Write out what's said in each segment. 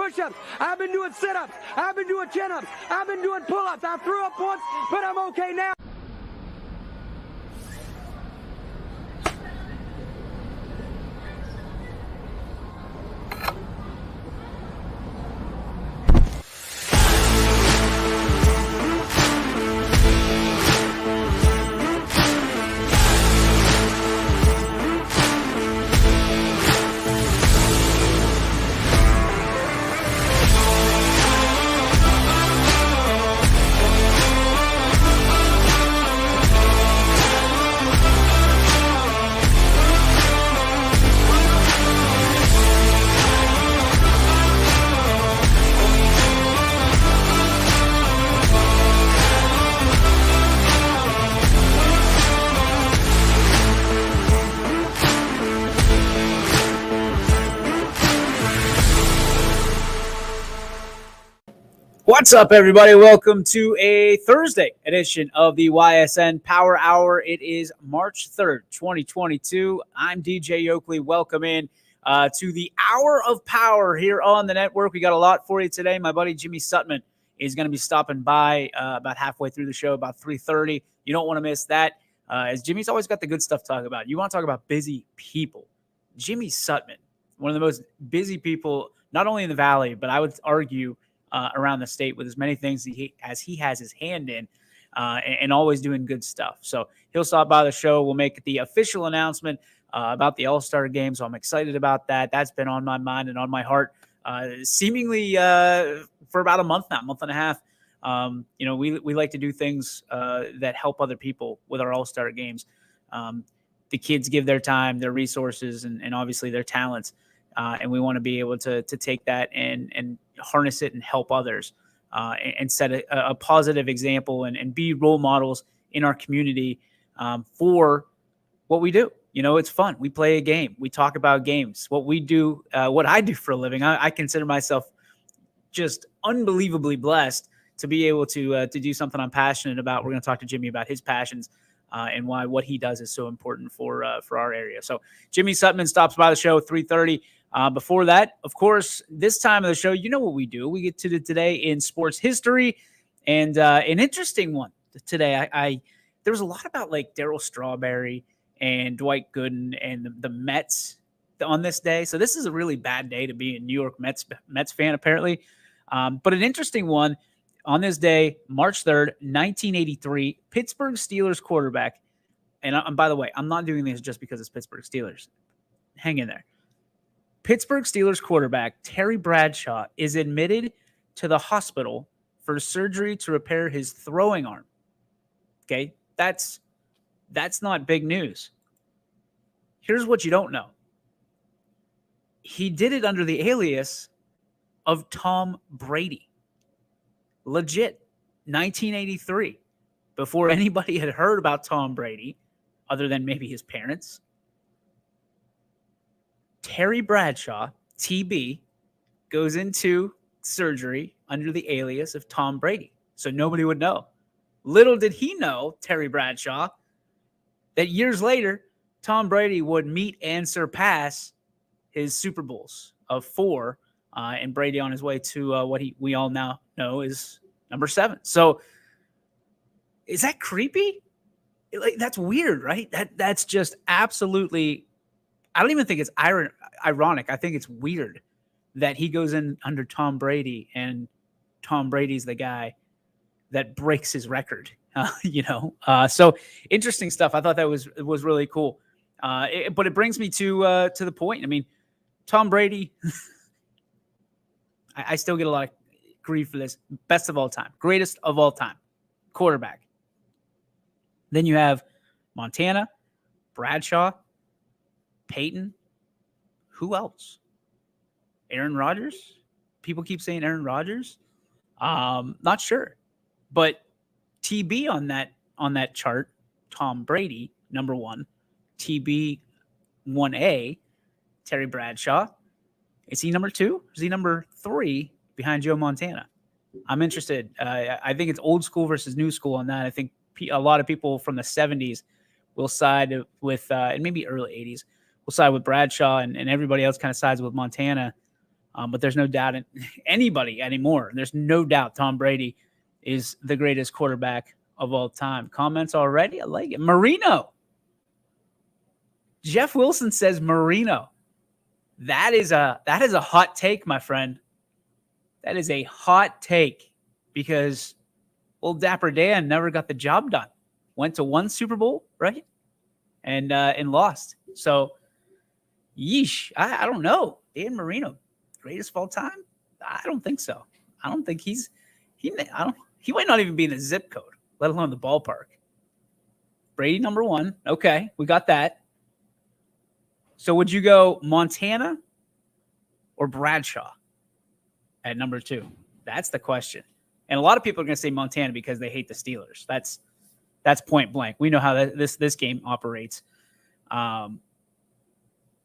push-ups. I've been doing sit-ups. I've been doing chin-ups. I've been doing pull-ups. I threw up once, but I'm okay now. What's up, everybody? Welcome to a Thursday edition of the Ysn Power Hour. It is March 3rd, 2022. I'm DJ Oakley. Welcome in to the Hour of Power here on the network. We got a lot for you today. My buddy Jimmy Sutman is going to be stopping by about halfway through the show, about 3:30. You don't want to miss that, as Jimmy's always got the good stuff to talk about. You want to talk about busy people. Jimmy Sutman, one of the most busy people, not only in the Valley, but I would argue around the state, with as many things as he has his hand in, and always doing good stuff. So he'll stop by the show. We'll make the official announcement about the All-Star game. So I'm excited about that. That's been on my mind and on my heart seemingly for about a month now, month and a half. We like to do things that help other people with our All-Star games. The kids give their time, their resources, and obviously their talents. And we want to be able to take that and harness it and help others and set a positive example and be role models in our community for what we do. It's fun. We play a game. We talk about games. What we do, what I do for a living, I consider myself just unbelievably blessed to be able to do something I'm passionate about. We're going to talk to Jimmy about his passions and why what he does is so important for our area. So Jimmy Sutman stops by the show 3:30. Before that, of course, this time of the show, you know what we do. We get to today in sports history, and an interesting one today. There was a lot about like Darryl Strawberry and Dwight Gooden and the Mets on this day. So this is a really bad day to be a New York Mets fan, apparently. But an interesting one on this day, March 3rd, 1983, Pittsburgh Steelers quarterback. And by the way, I'm not doing this just because it's Pittsburgh Steelers. Hang in there. Pittsburgh Steelers quarterback Terry Bradshaw is admitted to the hospital for surgery to repair his throwing arm. Okay, that's not big news. Here's what you don't know. He did it under the alias of Tom Brady. Legit, 1983, before anybody had heard about Tom Brady, other than maybe his parents. Terry Bradshaw, TB, goes into surgery under the alias of Tom Brady. So nobody would know. Little did he know, Terry Bradshaw, that years later, Tom Brady would meet and surpass his Super Bowls of 4, and Brady on his way to what we all now know is number 7. So is that creepy? That's weird, right? That's just absolutely... I don't even think it's ironic. I think it's weird that he goes in under Tom Brady, and Tom Brady's the guy that breaks his record. So interesting stuff. I thought that was really cool. But it brings me to the point. I mean, Tom Brady. I still get a lot of grief for this. Best of all time, greatest of all time, quarterback. Then you have Montana, Bradshaw, Peyton. Who else? Aaron Rodgers? People keep saying Aaron Rodgers. Not sure. But TB on that chart, Tom Brady, number 1. TB 1A, Terry Bradshaw. Is he number 2? Is he number 3 behind Joe Montana? I'm interested. I think it's old school versus new school on that. I think a lot of people from the 70s will side with, and maybe early 80s, will side with Bradshaw, and everybody else kind of sides with Montana. But there's no doubt in anybody anymore. There's no doubt Tom Brady is the greatest quarterback of all time. Comments already? I like it. Marino. Jeff Wilson says Marino. That is a hot take, my friend. That is a hot take because old Dapper Dan never got the job done. Went to one Super Bowl, right? And lost. So, yeesh. I don't know. Dan Marino, greatest of all time? I don't think so. I don't think he might not even be in the zip code, let alone the ballpark. Brady number 1. Okay, we got that. So would you go Montana or Bradshaw at number 2? That's the question. And a lot of people are going to say Montana because they hate the Steelers. That's point blank. We know how this game operates. But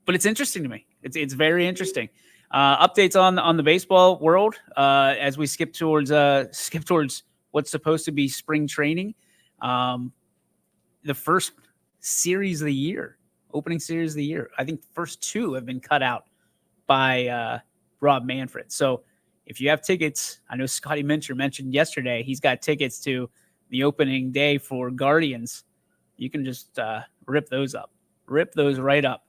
it's interesting to me. It's very interesting. Updates on the baseball world as we skip towards what's supposed to be spring training. The first series of the year, opening series of the year. I think the first 2 have been cut out by Rob Manfred. So if you have tickets, I know Scotty Mincher mentioned yesterday, he's got tickets to the opening day for Guardians. You can just rip those up. Rip those right up.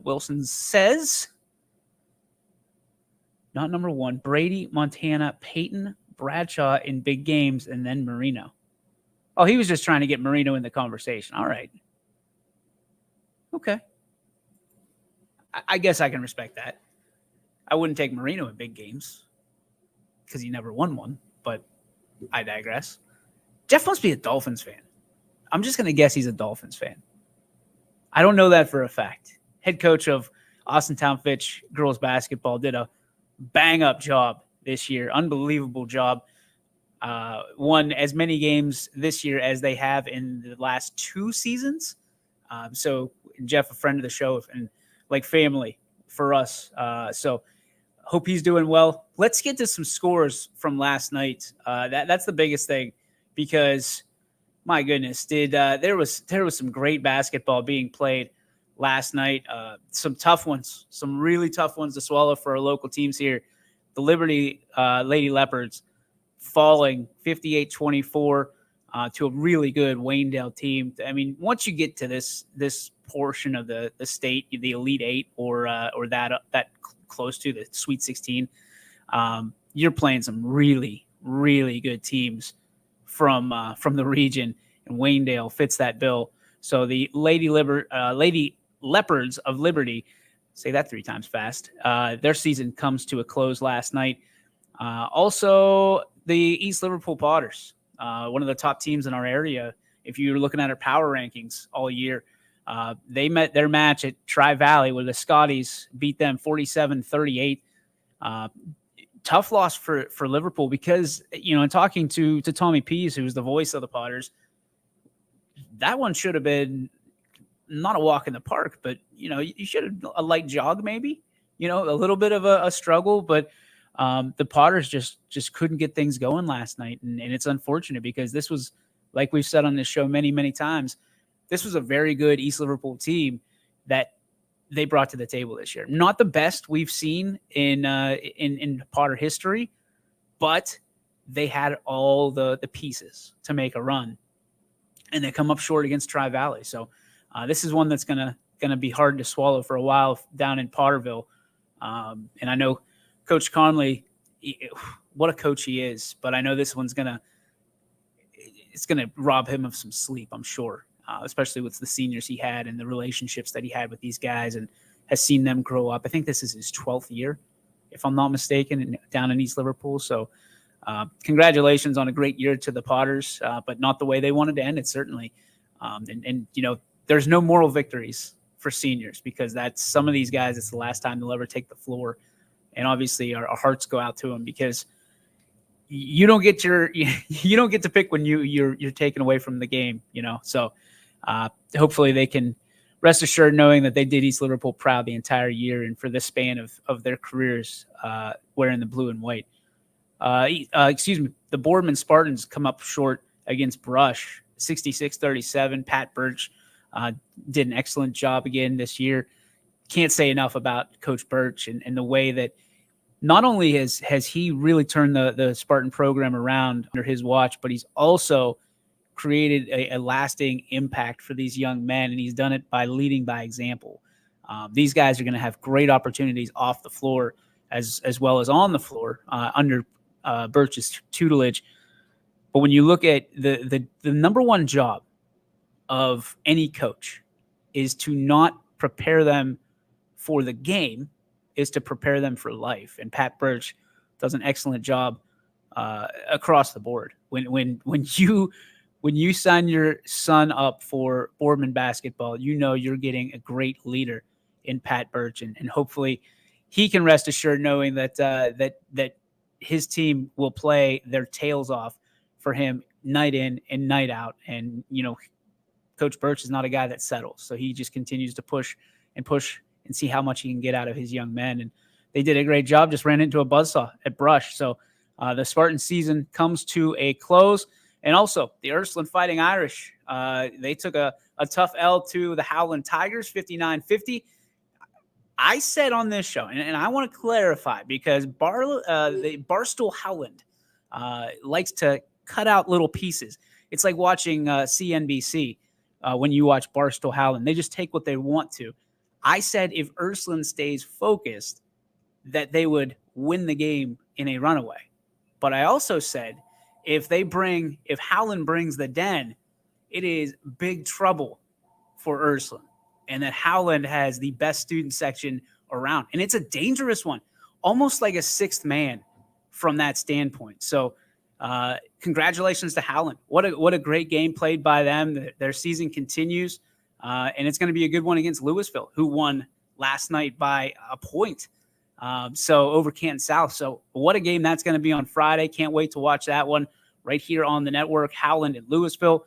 Wilson says, not number 1, Brady, Montana, Peyton, Bradshaw in big games, and then Marino. Oh, he was just trying to get Marino in the conversation. All right. Okay. I guess I can respect that. I wouldn't take Marino in big games because he never won one, but I digress. Jeff must be a Dolphins fan. I'm just going to guess he's a Dolphins fan. I don't know that for a fact. Head coach of Austintown Fitch girls basketball did a bang-up job this year. Unbelievable job. Won as many games this year as they have in the last 2 seasons. So Jeff, a friend of the show and like family for us. So hope he's doing well. Let's get to some scores from last night. That's the biggest thing because my goodness, there was some great basketball being played last night. Some tough ones, some really tough ones to swallow for our local teams here. The Liberty Lady Leopards falling 58-24 to a really good Waynedale team. I mean, once you get to this portion of the state, the Elite 8 or that close to the Sweet 16, you're playing some really, really good teams from the region, and Waynedale fits that bill. So the Lady Leopards of Liberty, say that 3 times fast, their season comes to a close last night. Also, the East Liverpool Potters, one of the top teams in our area. If you're looking at our power rankings all year, they met their match at Tri-Valley where the Scotties beat them 47-38. Tough loss for Liverpool because, in talking to Tommy Pease, who's the voice of the Potters, that one should have been not a walk in the park, but, you should have a light jog maybe, a little bit of a struggle, but the Potters just couldn't get things going last night. And it's unfortunate because this was, like we've said on this show many, many times, this was a very good East Liverpool team that they brought to the table this year. Not the best we've seen in Potter history, but they had all the pieces to make a run, and they come up short against Tri-Valley. So this is one that's gonna be hard to swallow for a while down in Potterville. And I know Coach Conley, what a coach he is, but I know this one's it's gonna rob him of some sleep, I'm sure. Especially with the seniors he had and the relationships that he had with these guys and has seen them grow up. I think this is his 12th year, if I'm not mistaken, down in East Liverpool. So congratulations on a great year to the Potters, but not the way they wanted to end it, certainly. And there's no moral victories for seniors because that's some of these guys, it's the last time they'll ever take the floor. And obviously our hearts go out to them because you don't get to pick when you're taken away from the game, So hopefully they can rest assured knowing that they did East Liverpool proud the entire year and for the span of their careers wearing the blue and white. The Boardman Spartans come up short against Brush, 66-37. Pat Birch did an excellent job again this year. can't say enough about Coach Birch and the way that not only has he really turned the Spartan program around under his watch, but he's also created a lasting impact for these young men, and he's done it by leading by example. These guys are going to have great opportunities off the floor as well as on the floor under Birch's tutelage. But when you look at the number one job of any coach is to not prepare them for the game, is to prepare them for life. And Pat Birch does an excellent job across the board. When you sign your son up for Boardman basketball, you know you're getting a great leader in Pat Birch, and hopefully he can rest assured knowing that that his team will play their tails off for him night in and night out. And Coach Birch is not a guy that settles, so he just continues to push and see how much he can get out of his young men. And they did a great job. Just ran into a buzzsaw at Brush. So the Spartan season comes to a close. And also the Ursuline Fighting Irish, they took a tough L to the Howland Tigers, 59-50. I said on this show, and I want to clarify, because the Barstool Howland likes to cut out little pieces. It's like watching CNBC when you watch Barstool Howland. They just take what they want to. I said if Ursuline stays focused, that they would win the game in a runaway. But I also said if Howland brings the den, it is big trouble for Ursuline, and that Howland has the best student section around. And it's a dangerous one, almost like a sixth man from that standpoint. So congratulations to Howland. What a great game played by them. Their season continues. And it's going to be a good one against Louisville, who won last night by a point. So over Canton South. So what a game that's going to be on Friday. Can't wait to watch that one right here on the network, Howland and Louisville.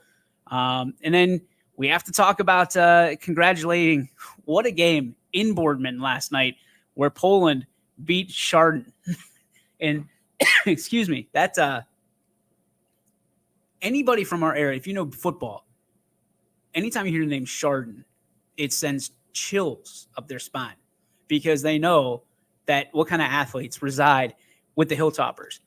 And then we have to talk about congratulating what a game in Boardman last night, where Poland beat Chardon. And excuse me, that's anybody from our area, if you know football, anytime you hear the name Chardon, it sends chills up their spine, because they know that what kind of athletes reside with the Hilltoppers.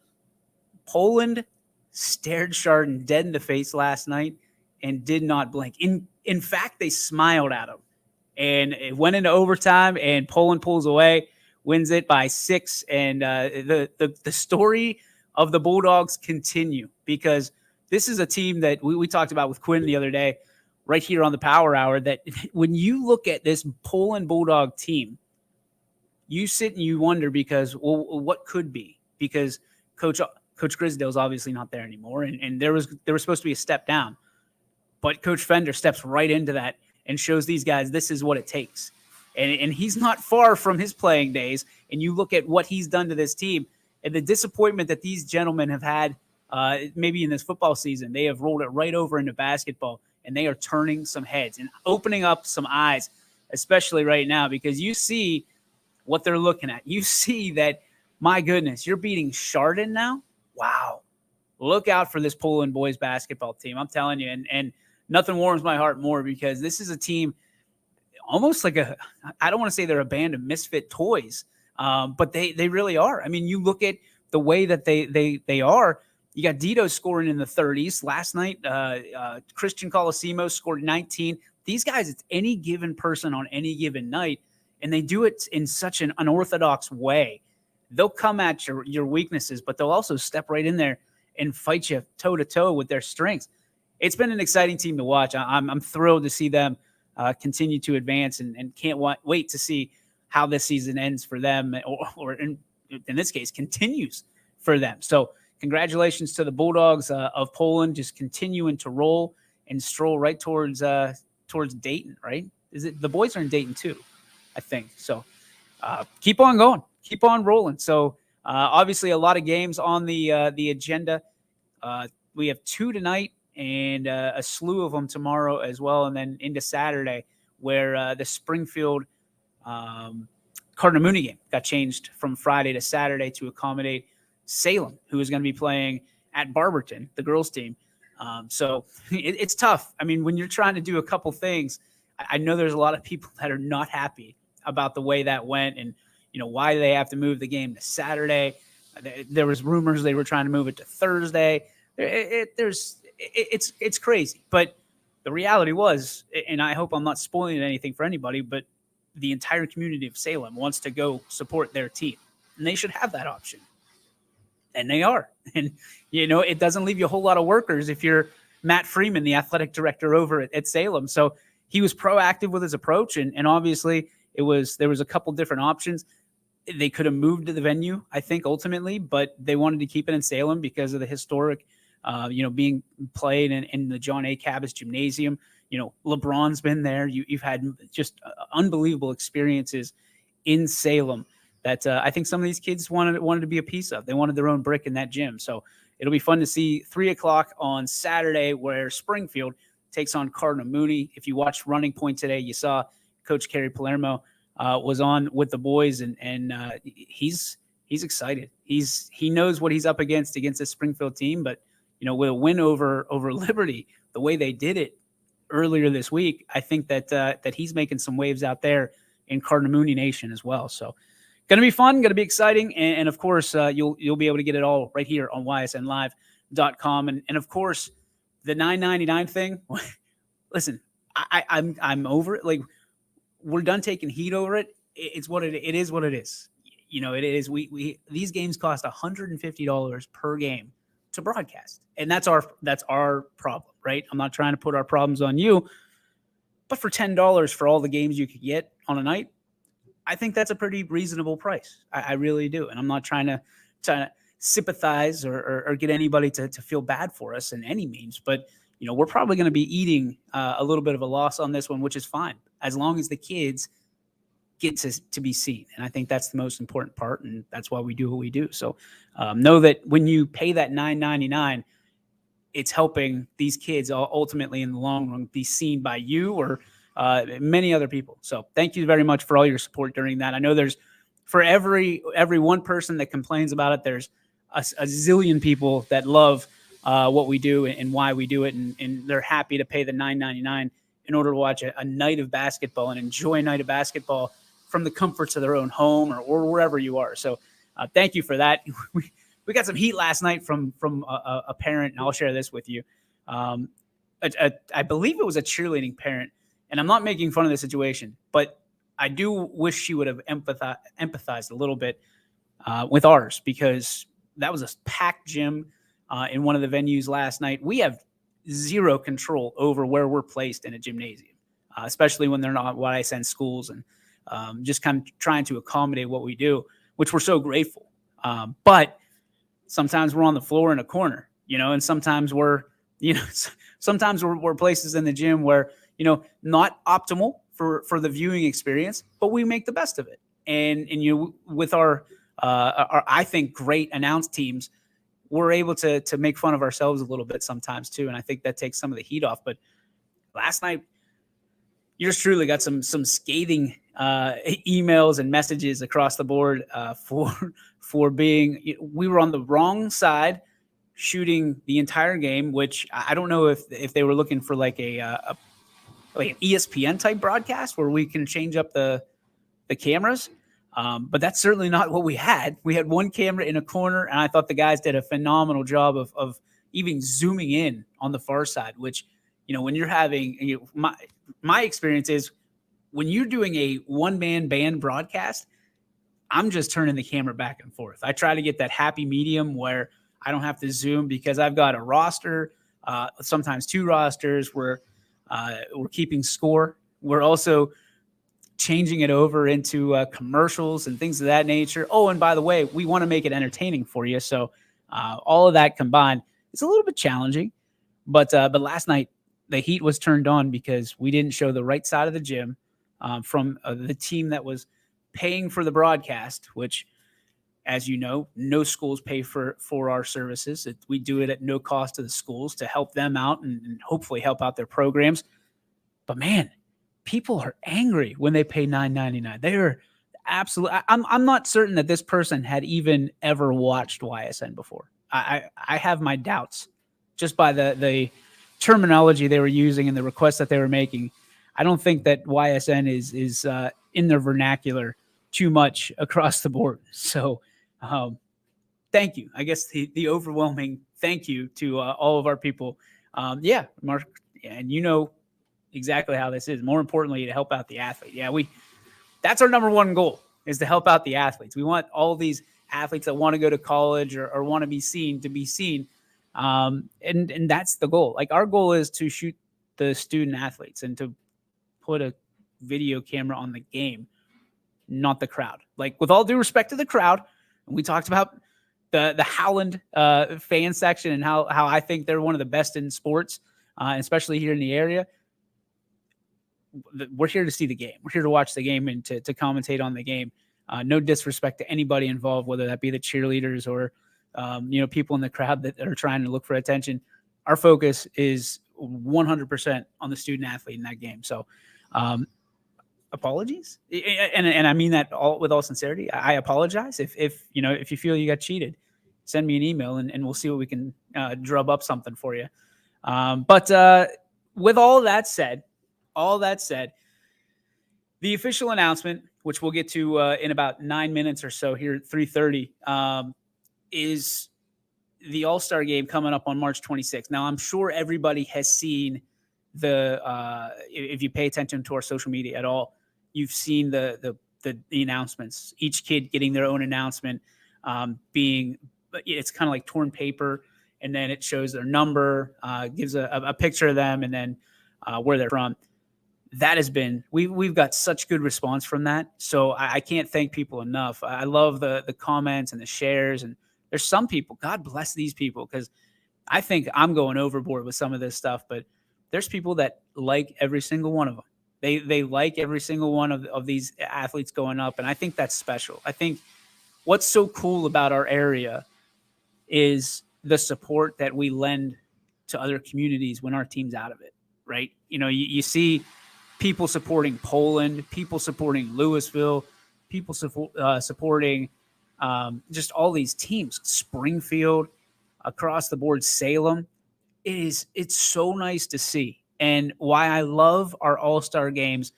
Poland stared Chardon dead in the face last night and did not blink. In fact, they smiled at him. And it went into overtime, and Poland pulls away, wins it by 6. And the story of the Bulldogs continue, because this is a team that we talked about with Quinn the other day, right here on the Power Hour, that when you look at this Poland Bulldog team, you sit and you wonder, because, well, what could be? Because Coach Grisdale's obviously not there anymore, and there was supposed to be a step down. But Coach Fender steps right into that and shows these guys this is what it takes. And he's not far from his playing days. And you look at what he's done to this team and the disappointment that these gentlemen have had maybe in this football season. They have rolled it right over into basketball, and they are turning some heads and opening up some eyes, especially right now, because you see what they're looking at. You see that, my goodness, you're beating Chardon now? Wow. Look out for this Poland boys basketball team. I'm telling you, and nothing warms my heart more, because this is a team almost like I don't want to say they're a band of misfit toys, but they really are. I mean, you look at the way that they are. You got Dito scoring in the 30s. Last night, Christian Colosimo scored 19. These guys, it's any given person on any given night, and they do it in such an unorthodox way. They'll come at your weaknesses, but they'll also step right in there and fight you toe-to-toe with their strengths. It's been an exciting team to watch. I'm thrilled to see them continue to advance, and can't wait to see how this season ends for them, or in this case, continues for them. So congratulations to the Bulldogs of Poland, just continuing to roll and stroll right towards Dayton, right? Is it the boys are in Dayton too, I think. So keep on going, keep on rolling. So obviously a lot of games on the agenda. We have 2 tonight and a slew of them tomorrow as well, and then into Saturday, where the Springfield Cardinal-Mooney game got changed from Friday to Saturday to accommodate Salem, who is going to be playing at Barberton, the girls team. So it's tough. I mean, when you're trying to do a couple things, I know there's a lot of people that are not happy about the way that went, and why they have to move the game to Saturday. There was rumors they were trying to move it to Thursday. It's crazy, but the reality was, and I hope I'm not spoiling anything for anybody, but the entire community of Salem wants to go support their team, and they should have that option. And they are. And, it doesn't leave you a whole lot of workers if you're Matt Freeman, the athletic director over at Salem. So he was proactive with his approach. And obviously there was a couple different options. They could have moved to the venue, I think, ultimately, but they wanted to keep it in Salem because of the historic, being played in the John A. Cabas Gymnasium. LeBron's been there. You've had just unbelievable experiences in Salem that I think some of these kids wanted to be a piece of. They wanted their own brick in that gym. So it'll be fun to see 3:00 on Saturday where Springfield takes on Cardinal Mooney. If you watched Running Point today, you saw Coach Kerry Palermo was on with the boys, and he's excited. He knows what he's up against this Springfield team, but with a win over Liberty, the way they did it earlier this week, I think that he's making some waves out there in Cardinal Mooney Nation as well. So going to be fun, going to be exciting, and of course you'll be able to get it all right here on ysnlive.com, and of course the $9.99 thing. Listen, I'm over it. Like, we're done taking heat over it. It's what it is. What it is. It is. We these games cost $150 per game to broadcast, and that's our problem, right? I'm not trying to put our problems on you, but for $10 for all the games you could get on a night, I think that's a pretty reasonable price. I really do. And I'm not trying to sympathize or get anybody to feel bad for us in any means. But, we're probably going to be eating a little bit of a loss on this one, which is fine, as long as the kids get to be seen. And I think that's the most important part. And that's why we do what we do. So know that when you pay that $9.99, it's helping these kids ultimately in the long run be seen by you or many other people. So thank you very much for all your support during that. I know there's, for every one person that complains about it, there's a zillion people that love what we do and why we do it. And they're happy to pay the $9.99 in order to watch a night of basketball and enjoy a night of basketball from the comforts of their own home or wherever you are. So thank you for that. We got some heat last night from a parent, and I'll share this with you. I believe it was a cheerleading parent. And I'm not making fun of the situation, but I do wish she would have empathized a little bit with ours, because that was a packed gym in one of the venues last night. We have zero control over where we're placed in a gymnasium, especially when they're not YSN schools, and just kind of trying to accommodate what we do, which we're so grateful. But sometimes we're on the floor in a corner, and sometimes we're places in the gym where, not optimal for the viewing experience, but we make the best of it. And with our I think great announce teams, we're able to make fun of ourselves a little bit sometimes too. And I think that takes some of the heat off. But last night, yours truly got some scathing emails and messages across the board for being, we were on the wrong side shooting the entire game, which I don't know if they were looking for like an ESPN type broadcast where we can change up the cameras. But that's certainly not what we had. We had one camera in a corner, and I thought the guys did a phenomenal job of even zooming in on the far side, which, when you're having, my experience is when you're doing a one-man band broadcast, I'm just turning the camera back and forth. I try to get that happy medium where I don't have to zoom, because I've got a roster, sometimes two rosters. We're keeping score. We're also changing it over into commercials and things of that nature. Oh, and by the way, we want to make it entertaining for you. So all of that combined, it's a little bit challenging. But last night, the heat was turned on because we didn't show the right side of the gym from the team that was paying for the broadcast, which, as you know, no schools pay for our services. We do it at no cost to the schools to help them out and hopefully help out their programs. But man, people are angry when they pay $9.99. They are absolutely. I'm not certain that this person had even ever watched YSN before. I have my doubts just by the terminology they were using and the requests that they were making. I don't think that YSN is in their vernacular too much across the board. So thank you. I guess the overwhelming thank you to all of our people. Yeah, Mark, and you know exactly how this is. More importantly, to help out the athlete. Yeah, that's our number one goal, is to help out the athletes. We want all these athletes that want to go to college or want to be seen to be seen. And that's the goal. Like, our goal is to shoot the student athletes and to put a video camera on the game, not the crowd. Like, with all due respect to the crowd, and we talked about the Howland fan section and how I think they're one of the best in sports, especially here in the area. We're here to see the game. We're here to watch the game and to commentate on the game. No disrespect to anybody involved, whether that be the cheerleaders or people in the crowd that are trying to look for attention. Our focus is 100% on the student athlete in that game. So apologies, and I mean that with all sincerity. I apologize if you feel you got cheated. Send me an email and we'll see what we can drum up something for you. But with all that said, the official announcement, which we'll get to in about 9 minutes or so here at 3:30, is the All-Star game coming up on March 26th. Now, I'm sure everybody has seen if you pay attention to our social media at all, you've seen the announcements. Each kid getting their own announcement, it's kind of like torn paper, and then it shows their number, gives a picture of them, and then where they're from. That has been, we've got such good response from that. So I can't thank people enough. I love the comments and the shares. And there's some people, God bless these people, because I think I'm going overboard with some of this stuff, but there's people that like every single one of them. They like every single one of these athletes going up. And I think that's special. I think what's so cool about our area is the support that we lend to other communities when our team's out of it, right? You see people supporting Poland, people supporting Louisville, people supporting just all these teams, Springfield, across the board, Salem. It's so nice to see. And why I love our All-Star games,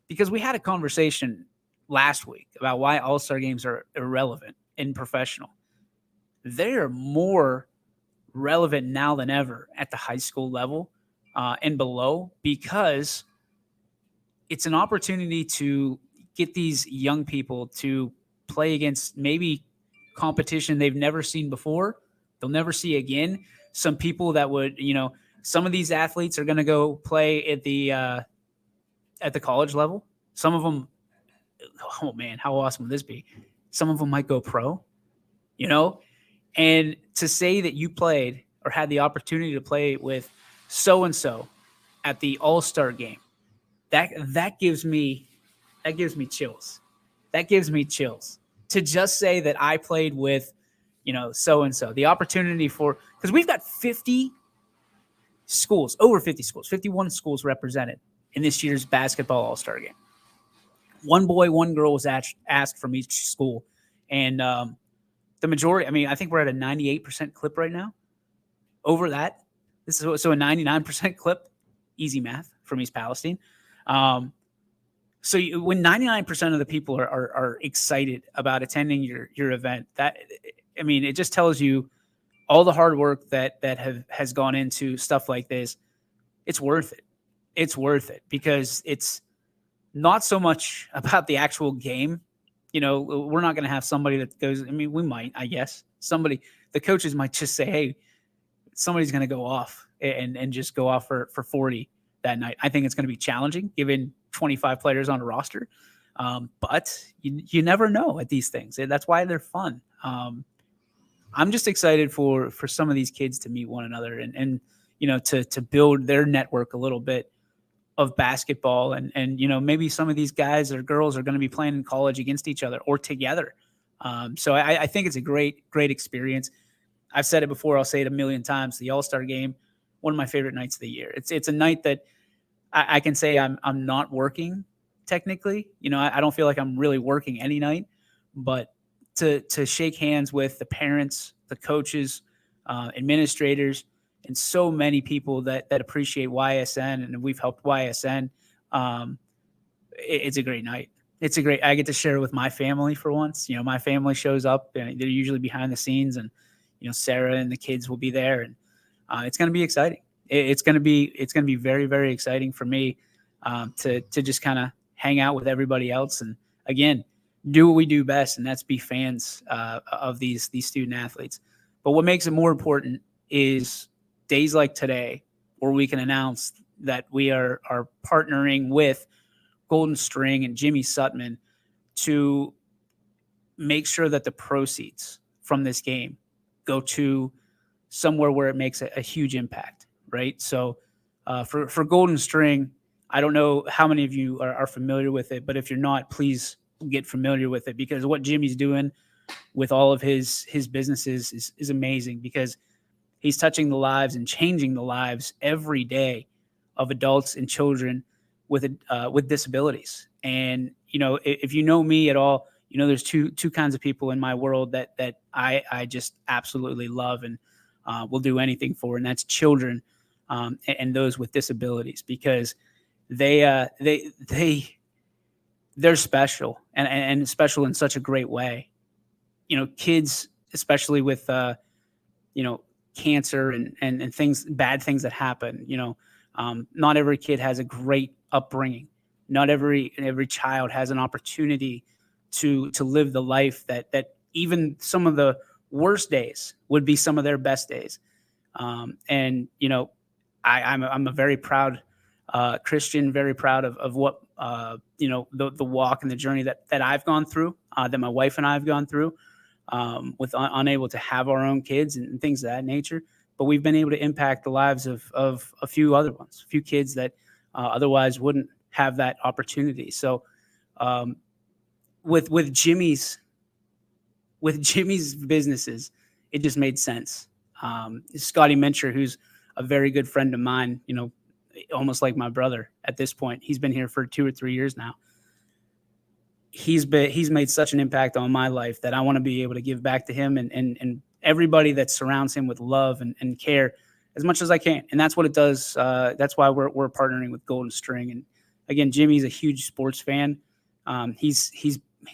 because we had a conversation last week about why All-Star games are irrelevant in professional. They're more relevant now than ever at the high school level and below, because it's an opportunity to get these young people to play against maybe competition they've never seen before. They'll never see again. Some people that would, some of these athletes are going to go play at the college level. Some of them, oh man, how awesome would this be? Some of them might go pro, and to say that you played or had the opportunity to play with so-and-so at the All-Star game, that gives me chills. That gives me chills to just say that I played with, so-and-so. The opportunity because we've got 50 schools, over 50 schools, 51 schools represented in this year's basketball All-Star game. One boy, one girl was asked from each school. And the majority, I think we're at a 98% clip right now. Over that, this is so a 99% clip, easy math from East Palestine. So when 99% of the people are excited about attending your event, it just tells you all the hard work that has gone into stuff like this. It's worth it. It's worth it, because it's not so much about the actual game. We're not going to have somebody that goes, we might, I guess, the coaches might just say, hey, somebody's going to go off and just go off for 40 that night. I think it's going to be challenging given 25 players on a roster. But you never know at these things. That's why they're fun. I'm just excited for some of these kids to meet one another and to build their network a little bit of basketball. And maybe some of these guys or girls are going to be playing in college against each other or together. So I think it's a great experience. I've said it before. I'll say it a million times. The All-Star game, one of my favorite nights of the year. It's a night that I can say I'm not working technically. I don't feel like I'm really working any night, but to shake hands with the parents, the coaches, administrators, and so many people that appreciate YSN, and we've helped YSN. It's a great night. it's a great, I get to share it with my family for once. You know, my family shows up and they're usually behind the scenes, and, you know, Sarah and the kids will be there, and it's going to be exciting. It's going to be very, very exciting for me to just kind of hang out with everybody else. And again, do what we do best. And that's be fans of these student athletes. But what makes it more important is days like today, where we can announce that we are partnering with Golden String and Jimmy Sutman to make sure that the proceeds from this game go to somewhere where it makes a huge impact, right? So for Golden String, I don't know how many of you are familiar with it, but if you're not, please get familiar with it, because what Jimmy's doing with all of his businesses is amazing, because he's touching the lives and changing the lives every day of adults and children with disabilities. And, you know, if you know me at all, you know, there's two kinds of people in my world that I just absolutely love and will do anything for, and that's children and those with disabilities, because they're special and special in such a great way. You know, kids, especially with you know, cancer and things, bad things that happen, you know, not every kid has a great upbringing. Not every child has an opportunity to live the life that even some of the worst days would be some of their best days. And, you know, I'm a very proud Christian, very proud of what, you know, the walk and the journey that I've gone through, that my wife and I have gone through, with unable to have our own kids and things of that nature. But we've been able to impact the lives of a few other ones, a few kids that otherwise wouldn't have that opportunity. So with Jimmy's businesses, it just made sense. Scotty Mencher, who's a very good friend of mine, you know, almost like my brother at this point. He's been here for 2 or 3 years now. He's made such an impact on my life that I want to be able to give back to him and everybody that surrounds him with love and care as much as I can. And that's what it does. That's why we're partnering with Golden String. And again, Jimmy's a huge sports fan. He's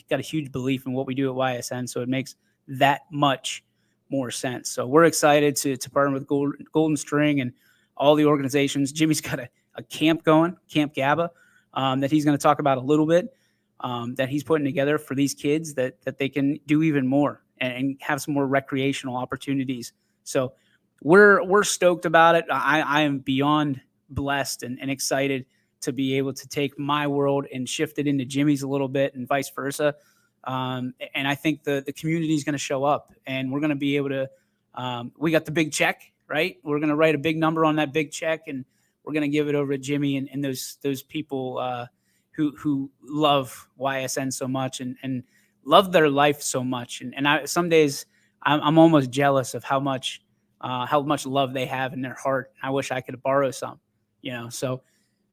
got a huge belief in what we do at YSN, so it makes that much more sense. So we're excited to partner with Golden String and all the organizations. Jimmy's got a camp going, Camp GABA, that he's going to talk about a little bit, that he's putting together for these kids that they can do even more and have some more recreational opportunities. So we're stoked about it. I am beyond blessed and excited to be able to take my world and shift it into Jimmy's a little bit and vice versa. And I think the community is going to show up, and we're going to be able to, we got the big check, right? We're going to write a big number on that big check, and we're going to give it over to Jimmy and those people who love YSN so much and love their life so much. And some days I'm almost jealous of how much love they have in their heart. I wish I could borrow some, you know. So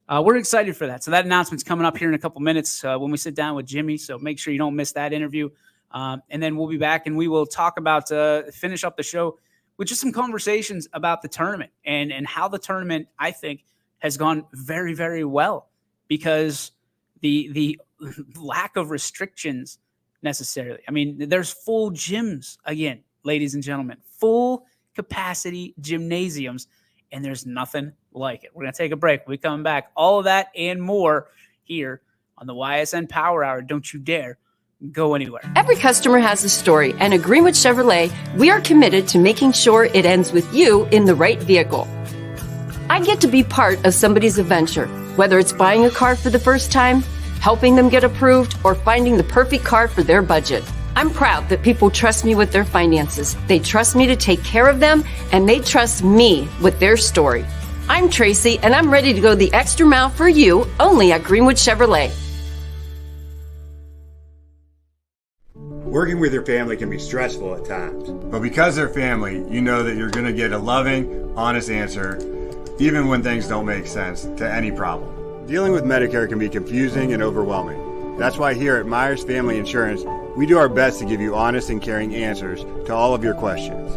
we're excited for that. So that announcement's coming up here in a couple minutes when we sit down with Jimmy. So make sure you don't miss that interview. And then we'll be back and we will talk about finish up the show with just some conversations about the tournament and how the tournament, I think, has gone very, very well, because the lack of restrictions necessarily. I mean, there's full gyms again, ladies and gentlemen, full capacity gymnasiums, and there's nothing like it. We're going to take a break. When we come back, all of that and more here on the YSN Power Hour. Don't you dare go anywhere. Every customer has a story, and at Greenwood Chevrolet, we are committed to making sure it ends with you in the right vehicle. I get to be part of somebody's adventure, whether it's buying a car for the first time, helping them get approved, or finding the perfect car for their budget. I'm proud that people trust me with their finances. They trust me to take care of them, and they trust me with their story. I'm Tracy, and I'm ready to go the extra mile for you, only at Greenwood Chevrolet. Working with your family can be stressful at times. But because they're family, you know that you're going to get a loving, honest answer, even when things don't make sense to any problem. Dealing with Medicare can be confusing and overwhelming. That's why here at Myers Family Insurance, we do our best to give you honest and caring answers to all of your questions.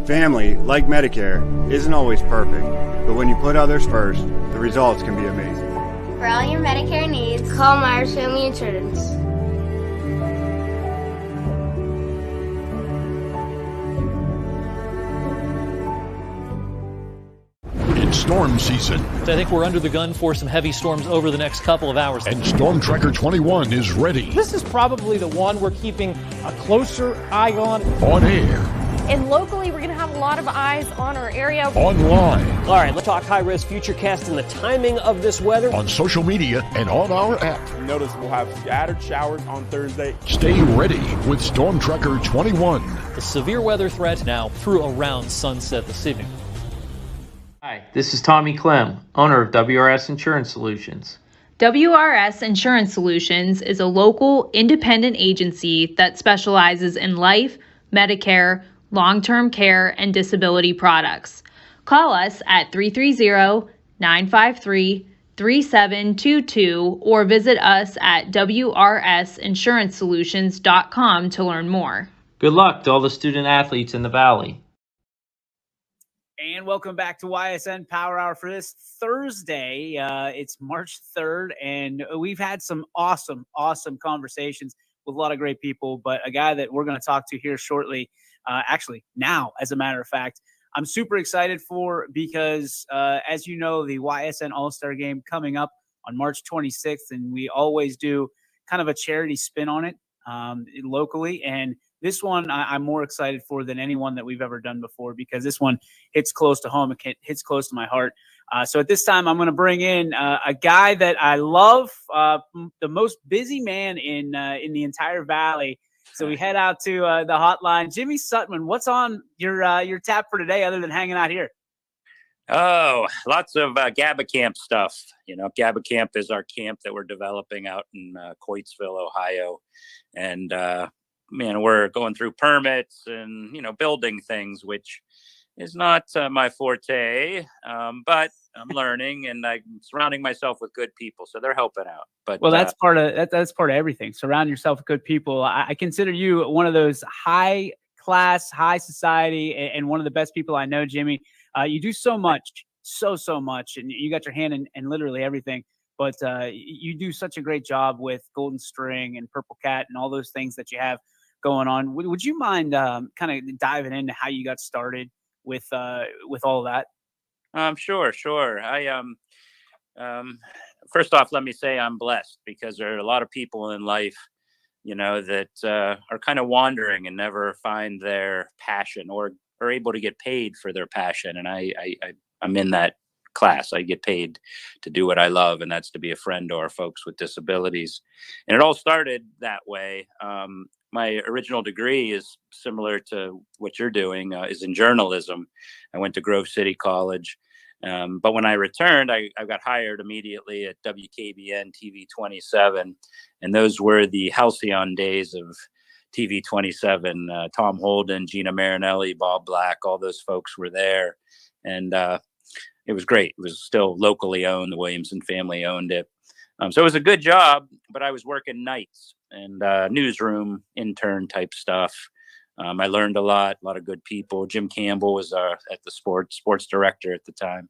Family, like Medicare, isn't always perfect, but when you put others first, the results can be amazing. For all your Medicare needs, call Myers Family Insurance. storm season. I think we're under the gun for some heavy storms over the next couple of hours. And Storm Tracker 21 is ready. This is probably the one we're keeping a closer eye on. On air. And locally, we're going to have a lot of eyes on our area. Online. All right, let's talk high-risk futurecast and the timing of this weather. On social media and on our app. Notice we'll have scattered showers on Thursday. Stay ready with Storm Tracker 21. The severe weather threat now through around sunset this evening. Hi, this is Tommy Clem, owner of WRS Insurance Solutions. WRS Insurance Solutions is a local independent agency that specializes in life, Medicare, long-term care, and disability products. Call us at 330-953-3722 or visit us at wrsinsurancesolutions.com to learn more. Good luck to all the student athletes in the Valley. And welcome back to YSN Power Hour for this Thursday. It's March 3rd, and we've had some awesome conversations with a lot of great people, but a guy that we're going to talk to here shortly, actually now, as a matter of fact, I'm super excited for because, as you know, the YSN All-Star Game coming up on March 26th, and we always do kind of a charity spin on it locally, and this one I'm more excited for than any one that we've ever done before because this one hits close to home. It hits close to my heart. So at this time, I'm going to bring in a guy that I love, the most busy man in the entire Valley. So we head out to the hotline. Jimmy Sutman, what's on your tap for today other than hanging out here? Oh, lots of GABA Camp stuff. You know, GABA Camp is our camp that we're developing out in Coatesville, Ohio. And, man, we're going through permits and, building things, which is not my forte, but I'm learning and I'm surrounding myself with good people, so they're helping out. But that's part of everything. Surround yourself with good people. I consider you one of those high class, high society, and one of the best people I know, Jimmy. You do so much, so much, and you got your hand in literally everything. But you do such a great job with Golden String and Purple Cat and all those things that you have going on. Would you mind kind of diving into how you got started with all of that? Sure. First off, let me say I'm blessed because there are a lot of people in life, that are kind of wandering and never find their passion or are able to get paid for their passion. And I'm in that class. I get paid to do what I love, and that's to be a friend to our folks with disabilities. And it all started that way. My original degree is similar to what you're doing, is in journalism. I went to Grove City College. But when I returned, I got hired immediately at WKBN TV 27. And those were the halcyon days of TV 27. Tom Holden, Gina Marinelli, Bob Black, all those folks were there. And it was great. It was still locally owned. The Williamson family owned it. So it was a good job, but I was working nights and newsroom intern type stuff. I learned a lot of good people. Jim Campbell was at the sports director at the time.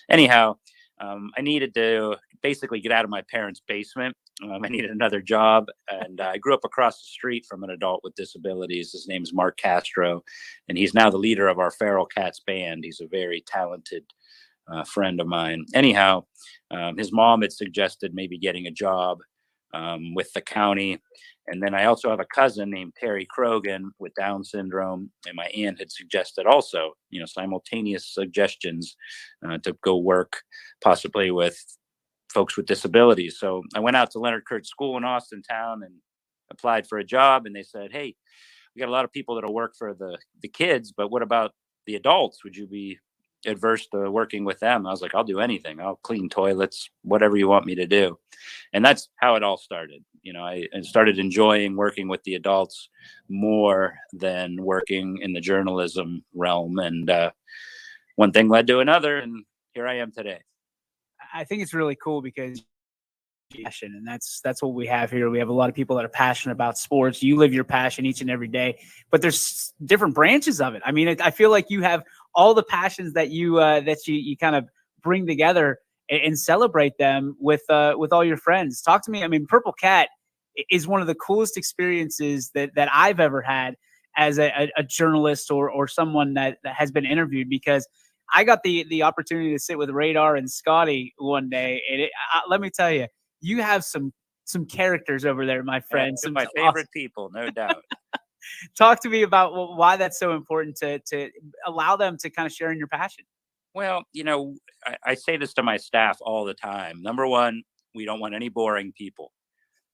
Anyhow, I needed to basically get out of my parents' basement. I needed another job, and I grew up across the street from an adult with disabilities. His name is Mark Castro, and he's now the leader of our Feral Cats band. He's a very talented friend of mine. Anyhow, his mom had suggested maybe getting a job with the county. And then I also have a cousin named Terry Krogan with Down syndrome. And my aunt had suggested also, simultaneous suggestions to go work possibly with folks with disabilities. So I went out to Leonard Kurt School in Austintown and applied for a job. And they said, hey, we got a lot of people that'll work for the kids, but what about the adults? Would you be adverse to working with them? I was like, I'll do anything. I'll clean toilets, whatever you want me to do. And that's how it all started. I started enjoying working with the adults more than working in the journalism realm. And one thing led to another, and here I am today. I think it's really cool because passion, and that's what we have here. We have a lot of people that are passionate about sports. You live your passion each and every day, but there's different branches of it. I mean, I feel like you have all the passions that you kind of bring together and celebrate them with all your friends. Talk to me. I mean, Purple Cat is one of the coolest experiences that I've ever had as a journalist or someone that has been interviewed, because I got the opportunity to sit with Radar and Scotty one day, and let me tell you, you have some characters over there, my friend. Some Some of my favorite people, no doubt. Talk to me about why that's so important to allow them to kind of share in your passion. Well, I say this to my staff all the time. Number one, we don't want any boring people.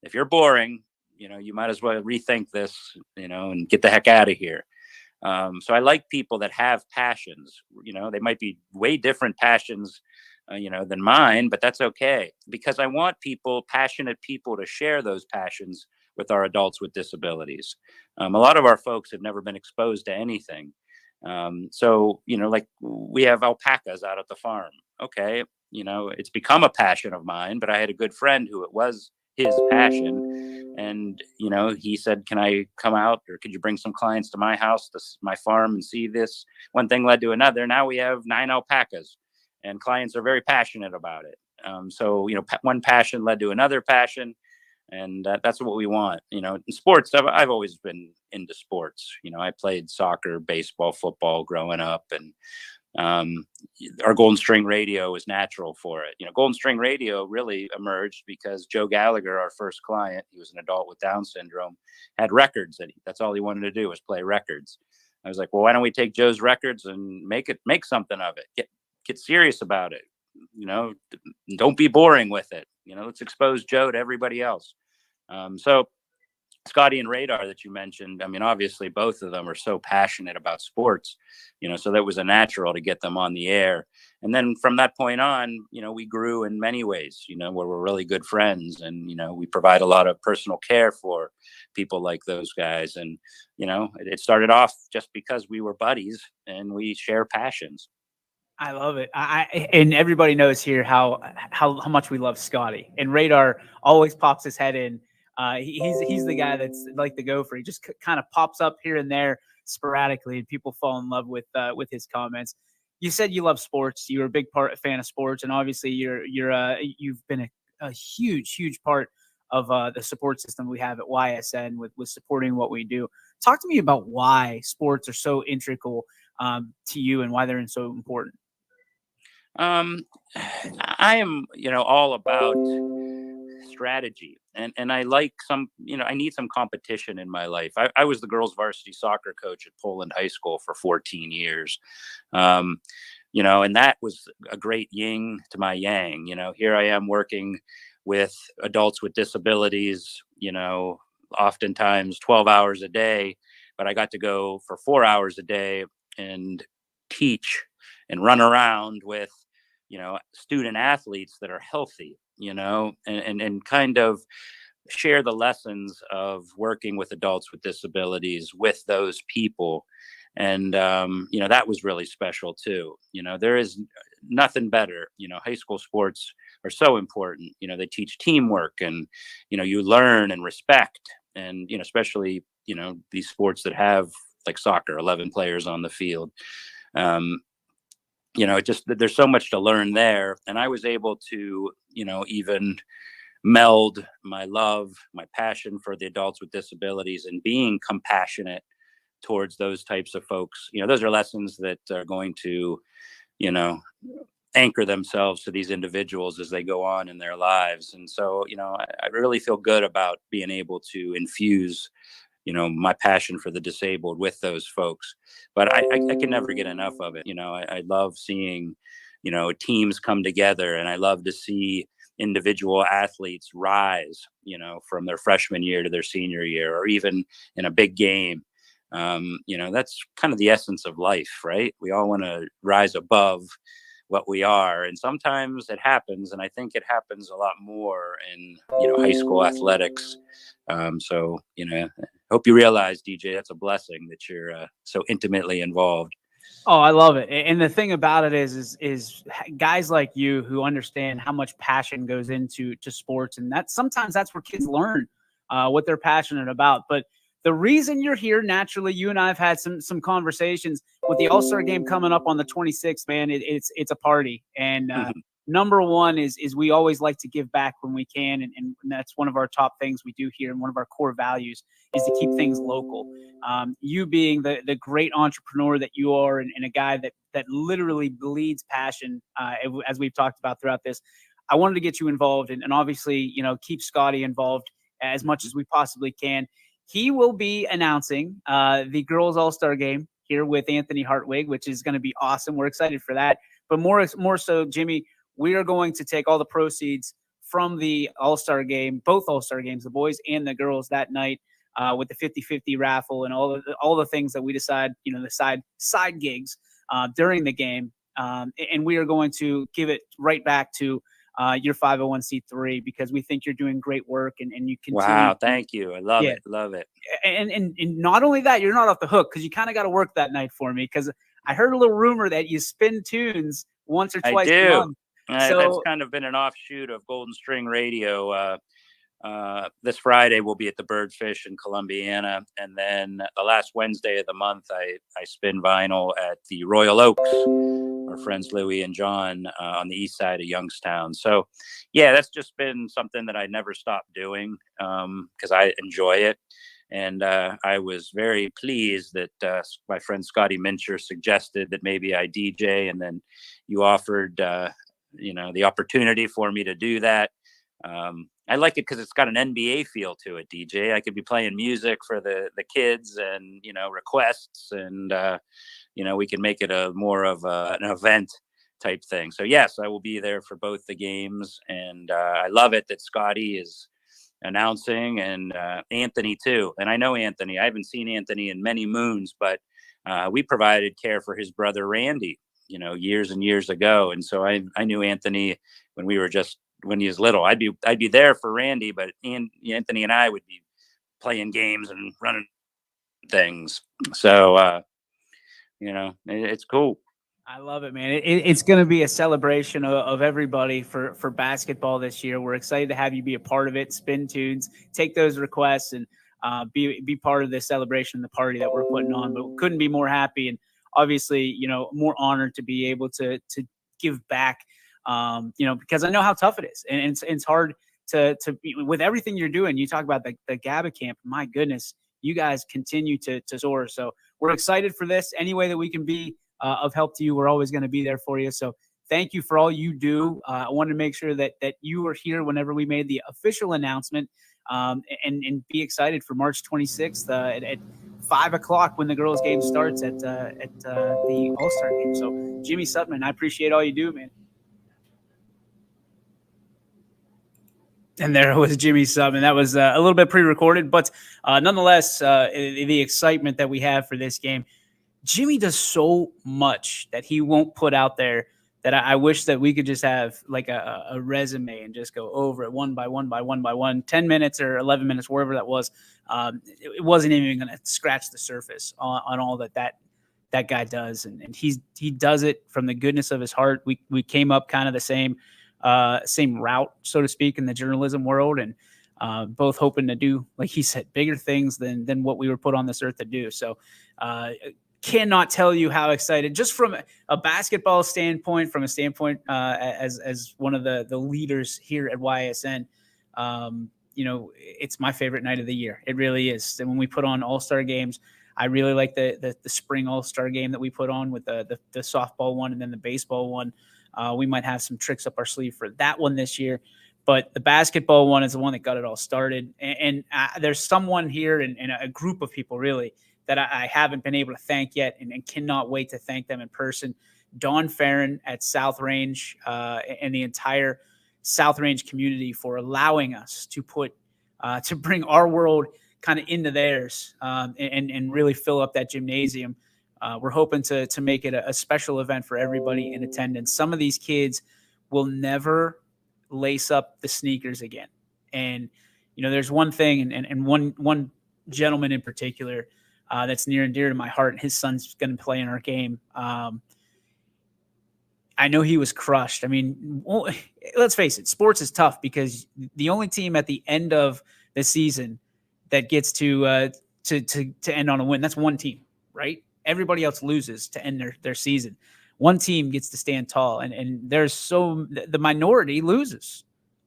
If you're boring, you might as well rethink this, and get the heck out of here. So I like people that have passions. They might be way different passions, than mine, but that's okay, because I want passionate people to share those passions with our adults with disabilities. A lot of our folks have never been exposed to anything. So, like we have alpacas out at the farm. Okay. It's become a passion of mine, but I had a good friend who it was his passion. And, he said, can I come out, or could you bring some clients to my house, my farm, and see this? One thing led to another. Now we have 9 alpacas, and clients are very passionate about it. So, one passion led to another passion. And that's what we want. In sports, I've always been into sports. I played soccer, baseball, football growing up, and our Golden String Radio was natural for it. Golden String Radio really emerged because Joe Gallagher, our first client, he was an adult with Down syndrome, had records. That's all he wanted to do was play records. I was like, well, why don't we take Joe's records and make something of it? Get serious about it. Don't be boring with it. Let's expose Joe to everybody else. So Scotty and Radar that you mentioned, obviously both of them are so passionate about sports, so that was a natural to get them on the air. And then from that point on, we grew in many ways, where we're really good friends, and, we provide a lot of personal care for people like those guys. And, it started off just because we were buddies and we share passions. I love it. And everybody knows here how much we love Scotty, and Radar always pops his head in. He's the guy that's like the gopher. He just kind of pops up here and there sporadically, and people fall in love with his comments. You said you love sports. You're a big fan of sports, and obviously you've been a huge part of the support system we have at YSN with supporting what we do. Talk to me about why sports are so integral to you, and why they're so important. I am, all about strategy, and I like I need some competition in my life. I was the girls varsity soccer coach at Poland High School for 14 years. And that was a great yin to my yang. Here I am working with adults with disabilities, oftentimes 12 hours a day, but I got to go for 4 hours a day and teach and run around with, student athletes that are healthy, and kind of share the lessons of working with adults with disabilities with those people. And, that was really special too. There is nothing better. High school sports are so important. They teach teamwork, and, you learn and respect, and, especially, these sports that have, like soccer, 11 players on the field. There's so much to learn there. And I was able to, even meld my love, my passion for the adults with disabilities, and being compassionate towards those types of folks. Those are lessons that are going to, anchor themselves to these individuals as they go on in their lives. And so, I really feel good about being able to infuse my passion for the disabled with those folks. But I can never get enough of it. I love seeing, teams come together, and I love to see individual athletes rise, from their freshman year to their senior year, or even in a big game. That's kind of the essence of life, right? We all want to rise above what we are. And sometimes it happens. And I think it happens a lot more in, high school athletics. So, hope you realize, DJ, that's a blessing that you're so intimately involved. Oh, I love it. And the thing about it is guys like you who understand how much passion goes into sports. And sometimes that's where kids learn what they're passionate about. But the reason you're here, naturally, you and I have had some conversations with the All-Star game coming up on the 26th, man. It's a party. And number one is we always like to give back when we can, and that's one of our top things we do here, and one of our core values is to keep things local. You being the great entrepreneur that you are, and a guy that literally bleeds passion, as we've talked about throughout this, I wanted to get you involved, and obviously, keep Scotty involved as much as we possibly can. He will be announcing the girls All-Star game here with Anthony Hartwig, which is going to be awesome. We're excited for that. But more so, Jimmy, we are going to take all the proceeds from the All-Star game, both All-Star games, the boys and the girls that night, with the 50-50 raffle and all the things that we decide, the side gigs during the game. And we are going to give it right back to your 501c3, because we think you're doing great work, and you continue. Wow, thank you. I love it. Love it. And not only that, you're not off the hook, because you kind of got to work that night for me, because I heard a little rumor that you spin tunes once or twice a month. That's kind of been an offshoot of Golden String Radio. This Friday we'll be at the Birdfish in Columbiana, and then the last Wednesday of the month I spin vinyl at the Royal Oaks. Our friends Louie and John on the east side of Youngstown. So, yeah, that's just been something that I never stopped doing because I enjoy it. And I was very pleased that my friend Scotty Mincher suggested that maybe I DJ, and then you offered, the opportunity for me to do that. I like it because it's got an NBA feel to it, DJ. I could be playing music for the kids and, requests, and, we can make it a more of an event type thing. So, yes, I will be there for both the games. And I love it that Scotty is announcing, and Anthony too. And I know Anthony. I haven't seen Anthony in many moons, but we provided care for his brother Randy, years and years ago. And so I knew Anthony when he was little. I'd be there for Randy, but Anthony and I would be playing games and running things. So it's cool. I love it, man. It's going to be a celebration of everybody for basketball this year. We're excited to have you be a part of it. Spin tunes, take those requests, and be part of the celebration, the party that we're putting on. But we couldn't be more happy, and obviously, more honored to be able to give back. Because I know how tough it is, and it's hard to with everything you're doing. You talk about the GABA camp. My goodness, you guys continue to soar. So we're excited for this. Any way that we can be of help to you, we're always going to be there for you. So thank you for all you do. I wanted to make sure that you were here whenever we made the official announcement, and be excited for March 26th at 5:00 when the girls' game starts at the All-Star game. So Jimmy Sutman, I appreciate all you do, man. And there was Jimmy Sutman. That was a little bit pre-recorded, but nonetheless, the excitement that we have for this game. Jimmy does so much that he won't put out there that I wish that we could just have like a resume and just go over it one by one, 10 minutes or 11 minutes, wherever that was. It wasn't even going to scratch the surface on all that guy does. And he does it from the goodness of his heart. We came up kind of the same route, so to speak, in the journalism world, and both hoping to do, like he said, bigger things than what we were put on this earth to do. So cannot tell you how excited, just from a basketball standpoint, from a standpoint as one of the leaders here at YSN. It's my favorite night of the year. It really is. And when we put on All-Star games, I really like the spring All-Star game that we put on with the softball one and then the baseball one. We might have some tricks up our sleeve for that one this year, but the basketball one is the one that got it all started. And there's someone here and a group of people really that I haven't been able to thank yet, and cannot wait to thank them in person. Dawn Farron at South Range and the entire South Range community for allowing us to bring our world kind of into theirs and really fill up that gymnasium. We're hoping to make it a special event for everybody in attendance. Some of these kids will never lace up the sneakers again. And, there's one thing and one gentleman in particular that's near and dear to my heart, and his son's going to play in our game. I know he was crushed. I mean, let's face it, sports is tough because the only team at the end of the season that gets to end on a win, that's one team, right? Everybody else loses to end their season. one team gets to stand tall, and the minority loses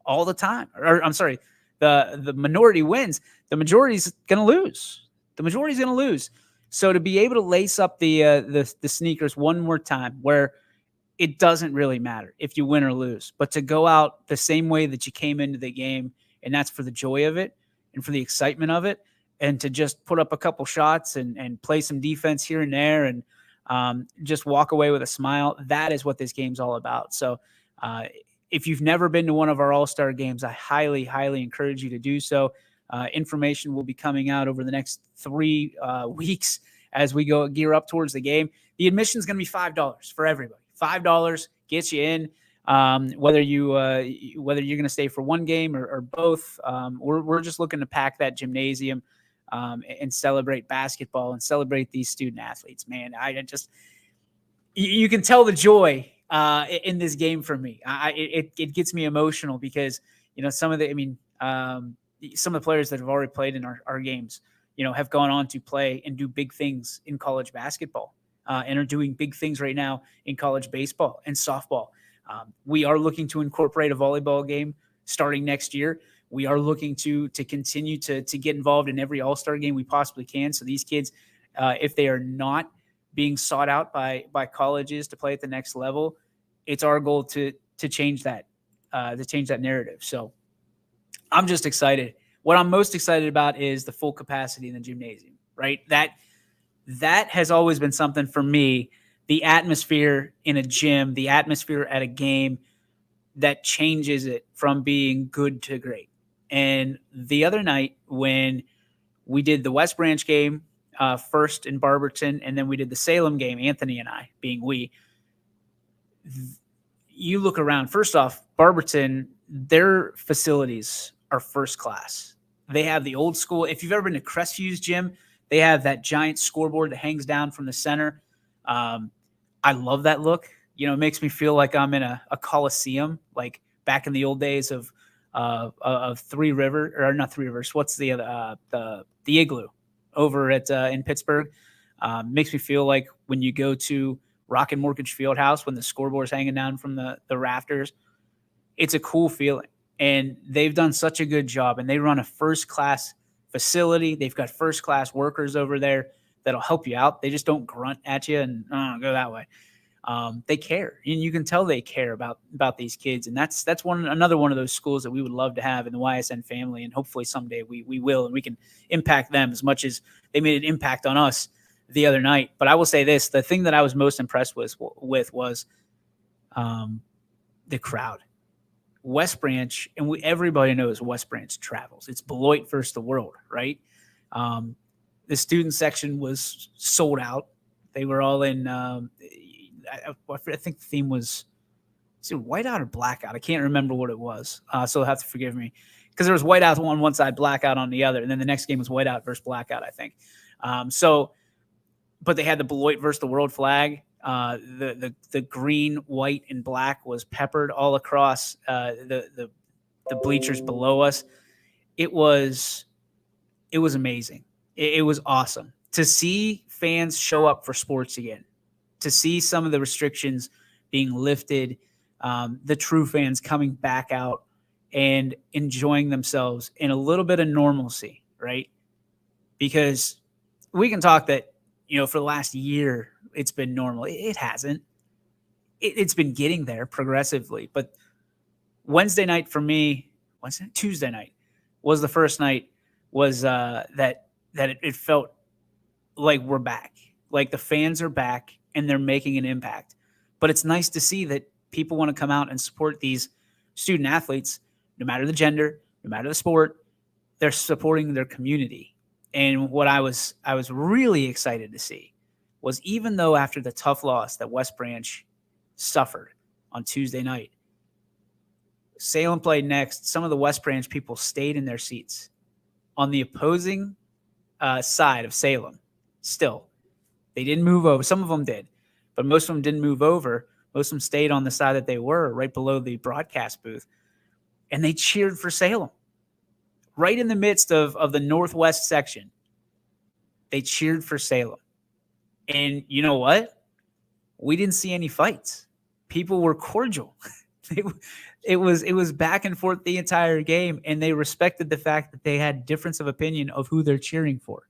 all the time. Or I'm sorry, the minority wins. The majority's going to lose. The majority's going to lose. So to be able to lace up the sneakers one more time, where it doesn't really matter if you win or lose, but to go out the same way that you came into the game, and that's for the joy of it and for the excitement of it, and to just put up a couple shots and play some defense here and there, and just walk away with a smile. That is what this game's all about. So if you've never been to one of our All-Star games, I highly, highly encourage you to do so. Information will be coming out over the next 3 weeks as we go gear up towards the game. The admission is going to be $5 for everybody. $5 gets you in. Whether you're going to stay for one game or both, we're just looking to pack that gymnasium and celebrate basketball and celebrate these student athletes. Man, you can tell the joy in this game for me. It gets me emotional because some of the players that have already played in our games, have gone on to play and do big things in college basketball, and are doing big things right now in college baseball and softball. We are looking to incorporate a volleyball game starting next year. We are looking to continue to get involved in every All-Star game we possibly can. So these kids, if they are not being sought out by colleges to play at the next level, it's our goal to change that narrative. So I'm just excited. What I'm most excited about is the full capacity in the gymnasium, right? That has always been something for me. The atmosphere in a gym, the atmosphere at a game, that changes it from being good to great. And the other night when we did the West Branch game first in Barberton, and then we did the Salem game, Anthony and I being you look around. First off, Barberton, their facilities are first class. They have the old school. If you've ever been to Crestview's gym, they have that giant scoreboard that hangs down from the center. I love that look. It makes me feel like I'm in a coliseum, like back in the old days of Three River, or not Three Rivers. What's the other, the Igloo over at in Pittsburgh? Makes me feel like when you go to Rocket Mortgage Fieldhouse when the scoreboard's hanging down from the rafters. It's a cool feeling, and they've done such a good job, and they run a first-class facility. They've got first-class workers over there that'll help you out. They just don't grunt at you and go that way. They care, and you can tell they care about these kids, and that's another one of those schools that we would love to have in the YSN family, and hopefully someday we will, and we can impact them as much as they made an impact on us the other night. But I will say this: the thing that I was most impressed with was the crowd. West Branch, and everybody knows West Branch travels. It's Beloit versus the world, right? The student section was sold out. They were all in. I think the theme was it whiteout or blackout? I can't remember what it was. So you'll have to forgive me, because there was whiteout on one side, blackout on the other, and then the next game was whiteout versus blackout, I think. But they had the Beloit versus the world flag. The green, white, and black was peppered all across the bleachers below us. It was amazing. It was awesome to see fans show up for sports again, to see some of the restrictions being lifted, the true fans coming back out and enjoying themselves in a little bit of normalcy, right? Because we can talk that, for the last year, it's been normal. It hasn't. It's been getting there progressively. But Tuesday night was the first night that it felt like we're back. Like the fans are back and they're making an impact. But it's nice to see that people want to come out and support these student athletes, no matter the gender, no matter the sport. They're supporting their community. And what I was really excited to see was, even though after the tough loss that West Branch suffered on Tuesday night, Salem played next. Some of the West Branch people stayed in their seats on the opposing side of Salem. Still, they didn't move over. Some of them did, but most of them didn't move over. Most of them stayed on the side that they were, right below the broadcast booth, and they cheered for Salem. Right in the midst of the Northwest section, they cheered for Salem. And you know what? we didn't see any fights. People were cordial. It was back and forth the entire game, and they respected the fact that they had difference of opinion of who they're cheering for.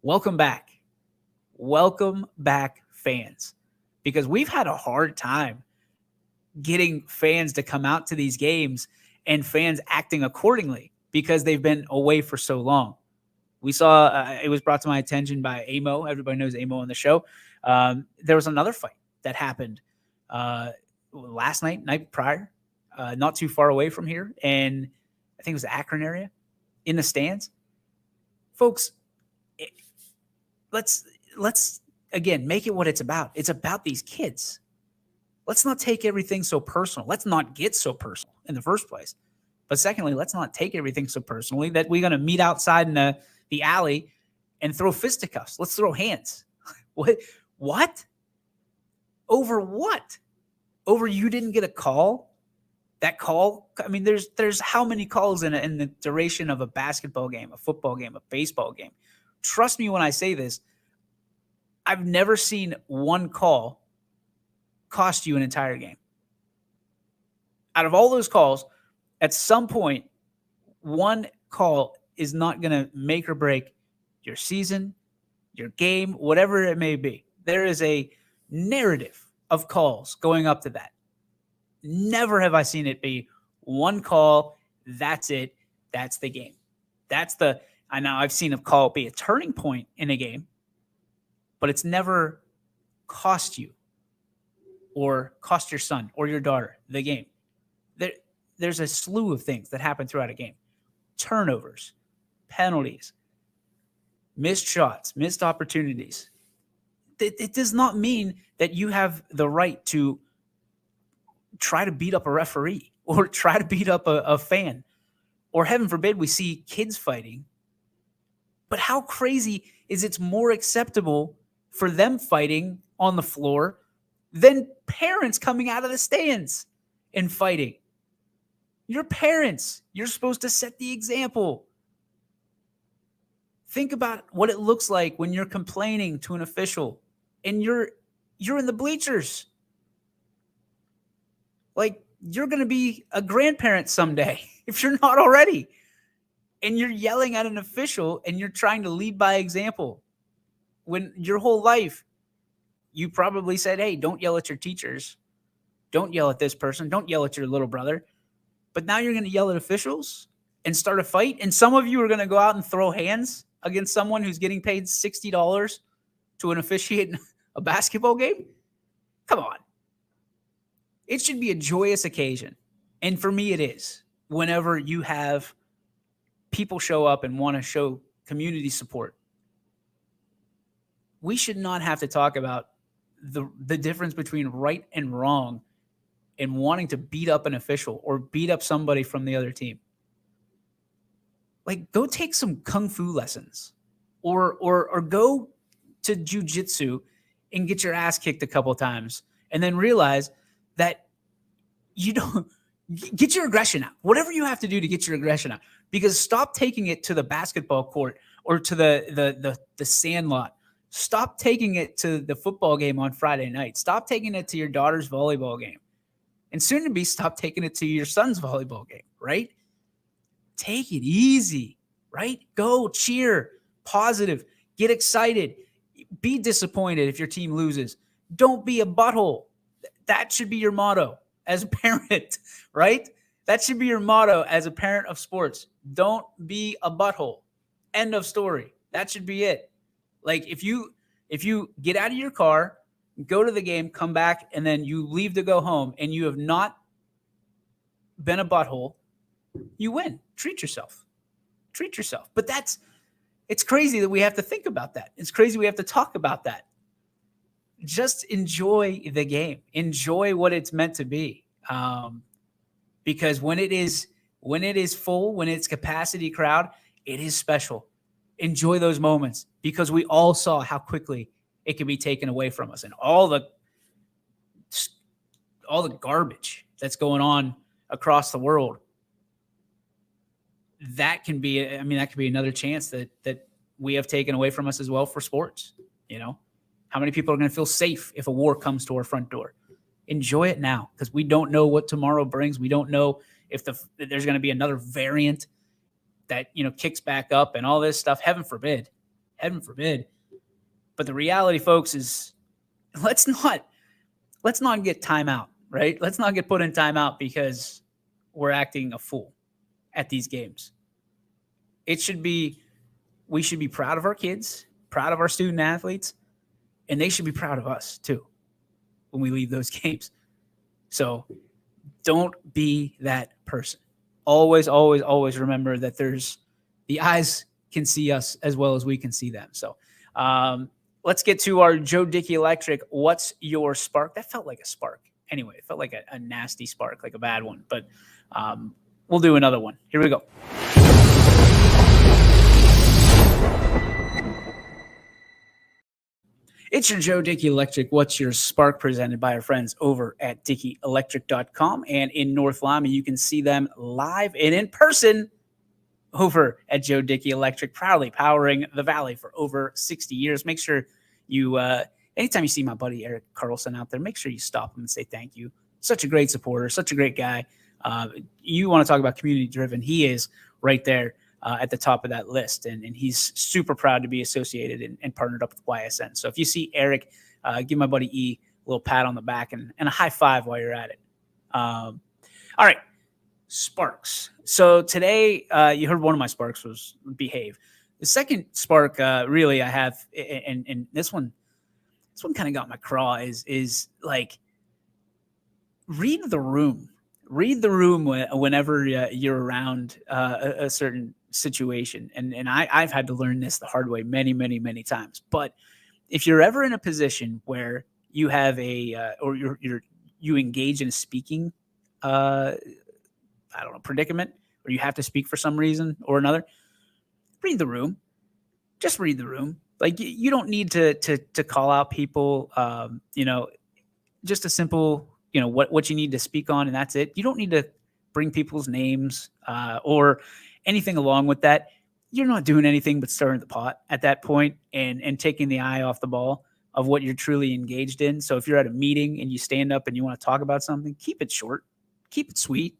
Welcome back. Welcome back, fans, because we've had a hard time getting fans to come out to these games and fans acting accordingly because they've been away for so long. We saw it was brought to my attention by Amo. Everybody knows Amo on the show. There was another fight that happened last night prior, not too far away from here, and I think it was the Akron area, in the stands. Folks, let's again make it what it's about. It's about these kids. Let's not take everything so personal. Let's not get so personal in the first place. But secondly, let's not take everything so personally that we're going to meet outside in the alley and throw fisticuffs. Let's throw hands. What? Over what? Over you didn't get a call? That call? I mean, there's how many calls in the duration of a basketball game, a football game, a baseball game? Trust me when I say this. I've never seen one call cost you an entire game. Out of all those calls, at some point, one call is not going to make or break your season, your game, whatever it may be. There is a narrative of calls going up to that. Never have I seen it be one call, that's it, that's the game. I know I've seen a call be a turning point in a game, but it's never cost you or cost your son or your daughter the game. There's a slew of things that happen throughout a game. Turnovers, penalties, missed shots, missed opportunities. It does not mean that you have the right to try to beat up a referee or try to beat up a fan, or heaven forbid we see kids fighting. But how crazy is it's more acceptable for them fighting on the floor than parents coming out of the stands and fighting? You're parents. You're supposed to set the example. Think about what it looks like when you're complaining to an official and you're in the bleachers. Like, you're going to be a grandparent someday if you're not already. And you're yelling at an official and you're trying to lead by example. When your whole life, you probably said, hey, don't yell at your teachers. Don't yell at this person. Don't yell at your little brother. But now you're going to yell at officials and start a fight. And some of you are going to go out and throw hands against someone who's getting paid $60 to officiate a basketball game. Come on. It should be a joyous occasion. And for me, it is. Whenever you have people show up and want to show community support, we should not have to talk about the difference between right and wrong and wanting to beat up an official or beat up somebody from the other team. Like, go take some kung fu lessons or go to jiu-jitsu and get your ass kicked a couple times and then realize that you don't get your aggression out. Whatever you have to do to get your aggression out, because stop taking it to the basketball court or to the sand lot. Stop taking it to the football game on Friday night. Stop taking it to your daughter's volleyball game. And soon to be, stop taking it to your son's volleyball game, right? Take it easy, right? Go cheer, positive, get excited, be disappointed if your team loses. Don't be a butthole. That should be your motto as a parent, right? That should be your motto as a parent of sports. Don't be a butthole. End of story. That should be it. Like, if you get out of your car, go to the game, come back, and then you leave to go home, and you have not been a butthole, you win. Treat yourself. Treat yourself. But it's crazy that we have to think about that. It's crazy we have to talk about that. Just enjoy the game. Enjoy what it's meant to be. Because when it is full, when it's capacity crowd, it is special. Enjoy those moments, because we all saw how quickly it can be taken away from us, and all the garbage that's going on across the world. That can be another chance that we have taken away from us as well for sports. You know, How many people are going to feel safe if a war comes to our front door? Enjoy it now, because we don't know what tomorrow brings. We don't know if there's going to be another variant that, kicks back up and all this stuff. Heaven forbid. Heaven forbid. But the reality, folks, is let's not get timeout, right? Let's not get put in timeout because we're acting a fool at these games. We should be proud of our kids, proud of our student athletes, and they should be proud of us too when we leave those games. So don't be that person. Always, always, always remember that the eyes can see us as well as we can see them. So let's get to our Joe Dickey Electric. What's your spark? That felt like a spark. Anyway, it felt like a nasty spark, like a bad one. But we'll do another one. Here we go. It's your Joe Dickey Electric. What's your spark? Presented by our friends over at DickeyElectric.com. And in North Lima, you can see them live and in person over at Joe Dickey Electric, proudly powering the Valley for over 60 years. Make sure you, anytime you see my buddy Eric Carlson out there, make sure you stop him and say thank you. Such a great supporter, such a great guy. You want to talk about community driven. He is right there at the top of that list. And he's super proud to be associated and partnered up with YSN. So if you see Eric, give my buddy E a little pat on the back and a high five while you're at it. All right. Sparks. So today, you heard one of my sparks was behave. The second spark, really, I have, and this one kind of got my craw is like, read the room. Read the room whenever you're around a certain situation. And I've had to learn this the hard way many, many, many times. But if you're ever in a position where you have you engage in a speaking, predicament, or you have to speak for some reason or another, read the room. Just read the room. Like you don't need to call out people, just a simple, what you need to speak on, and that's it. You don't need to bring people's names or anything along with that. You're not doing anything but stirring the pot at that point and taking the eye off the ball of what you're truly engaged in. So if you're at a meeting and you stand up and you want to talk about something, keep it short, keep it sweet.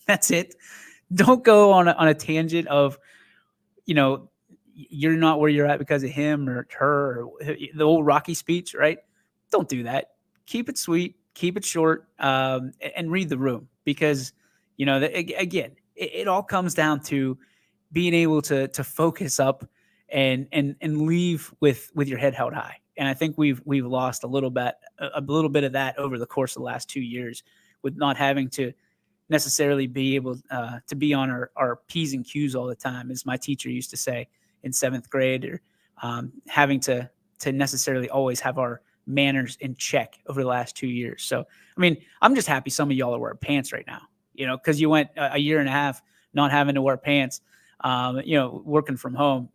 That's it. Don't go on a tangent of, you're not where you're at because of him or her, or the old Rocky speech, right? Don't do that. Keep it sweet. Keep it short, and read the room, because, again, it all comes down to being able to focus up and leave with your head held high. And I think we've lost a little bit of that over the course of the last 2 years, with not having to necessarily be able to be on our P's and Q's all the time, as my teacher used to say in 7th grade, or having to necessarily always have our manners in check over the last 2 years. So, I mean, I'm just happy some of y'all are wearing pants right now, because you went a year and a half not having to wear pants, working from home.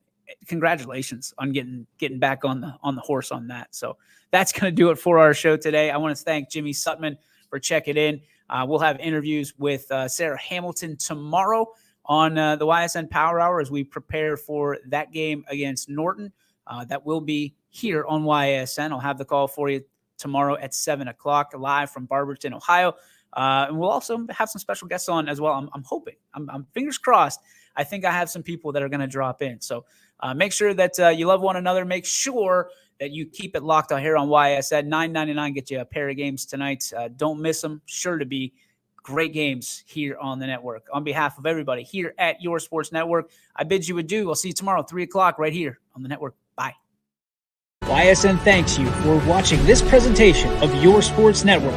Congratulations on getting back on the horse on that. So that's going to do it for our show today. I want to thank Jimmy Sutman for checking in. We'll have interviews with Sarah Hamilton tomorrow on the YSN Power Hour as we prepare for that game against Norton. That will be here on YSN. I'll have the call for you tomorrow at 7 o'clock live from Barberton, Ohio. And we'll also have some special guests on as well. I'm hoping, I'm fingers crossed. I think I have some people that are going to drop in. So make sure that you love one another. Make sure that you keep it locked out here on YSN. $9.99 get you a pair of games tonight. Don't miss them. Sure to be great games here on the network. On behalf of everybody here at Your Sports Network, I bid you adieu. I'll see you tomorrow, 3 o'clock right here on the network. Bye. YSN thanks you for watching this presentation of Your Sports Network.